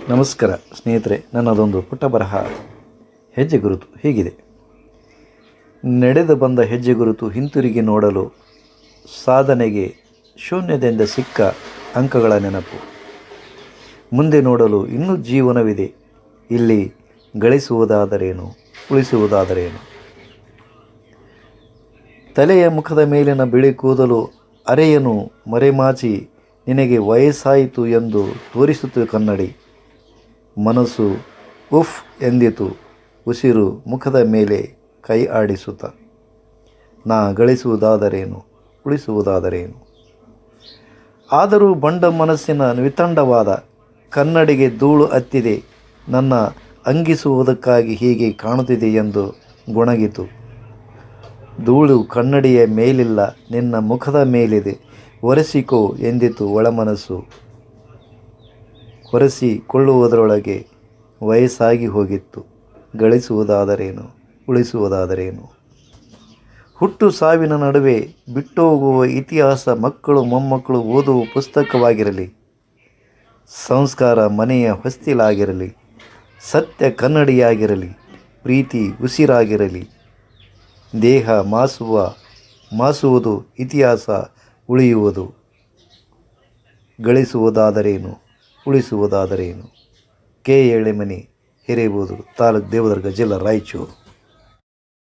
ನಮಸ್ಕಾರ ಸ್ನೇಹಿತರೆ, ನನ್ನದೊಂದು ಪುಟ್ಟ ಬರಹ ಹೆಜ್ಜೆ ಗುರುತು ಹೀಗಿದೆ. ನಡೆದು ಬಂದ ಹೆಜ್ಜೆ ಗುರುತು ಹಿಂತಿರುಗಿ ನೋಡಲು, ಸಾಧನೆಗೆ ಶೂನ್ಯದಿಂದ ಸಿಕ್ಕ ಅಂಕಗಳ ನೆನಪು. ಮುಂದೆ ನೋಡಲು ಇನ್ನೂ ಜೀವನವಿದೆ, ಇಲ್ಲಿ ಗಳಿಸುವುದಾದರೇನು, ಉಳಿಸುವುದಾದರೇನು. ತಲೆಯ ಮುಖದ ಮೇಲಿನ ಬಿಳಿ ಕೂದಲು ಅರೆಯನ್ನು ಮರೆಮಾಚಿ ನಿನಗೆ ವಯಸ್ಸಾಯಿತು ಎಂದು ತೋರಿಸುತ್ತದೆ ಕನ್ನಡಿ. ಮನಸ್ಸು ಉಫ್ ಎಂದಿತು, ಉಸಿರು ಮುಖದ ಮೇಲೆ ಕೈ ಆಡಿಸುತ್ತ. ನಾ ಗಳಿಸುವುದಾದರೇನು, ಉಳಿಸುವುದಾದರೇನು. ಆದರೂ ಬಂಡ ಮನಸ್ಸಿನ ವಿತಂಡವಾದ ಕನ್ನಡಿಗೆ ಧೂಳು ಹತ್ತಿದೆ, ನನ್ನ ಅಂಗಿಸುವುದಕ್ಕಾಗಿ ಹೀಗೆ ಕಾಣುತ್ತಿದೆ ಎಂದು ಗೊಣಗಿತು. ಧೂಳು ಕನ್ನಡಿಯ ಮೇಲಿಲ್ಲ, ನಿನ್ನ ಮುಖದ ಮೇಲಿದೆ, ಒರೆಸಿಕೋ ಎಂದಿತು ಒಳಮನಸ್ಸು. ಒರೆಸಿಕೊಳ್ಳುವುದರೊಳಗೆ ವಯಸ್ಸಾಗಿ ಹೋಗಿತ್ತು, ಗಳಿಸುವುದಾದರೇನು, ಉಳಿಸುವುದಾದರೇನು. ಹುಟ್ಟು ಸಾವಿನ ನಡುವೆ ಬಿಟ್ಟೋಗುವ ಇತಿಹಾಸ ಮಕ್ಕಳು ಮೊಮ್ಮಕ್ಕಳು ಓದುವ ಪುಸ್ತಕವಾಗಿರಲಿ, ಸಂಸ್ಕಾರ ಮನೆಯ ಹೊಸ್ತಿಲಾಗಿರಲಿ, ಸತ್ಯ ಕನ್ನಡಿಯಾಗಿರಲಿ, ಪ್ರೀತಿ ಉಸಿರಾಗಿರಲಿ. ದೇಹ ಮಾಸುವುದು ಇತಿಹಾಸ ಉಳಿಯುವುದು. ಗಳಿಸುವುದಾದರೇನು, ಉಳಿಸುವುದಾದರೇನು. ಕೆ ಎಳೆಮನಿ, ಹಿರೇಬೂರು ತಾಲೂಕು, ದೇವದುರ್ಗ ಜಿಲ್ಲಾ, ರಾಯಚೂರು.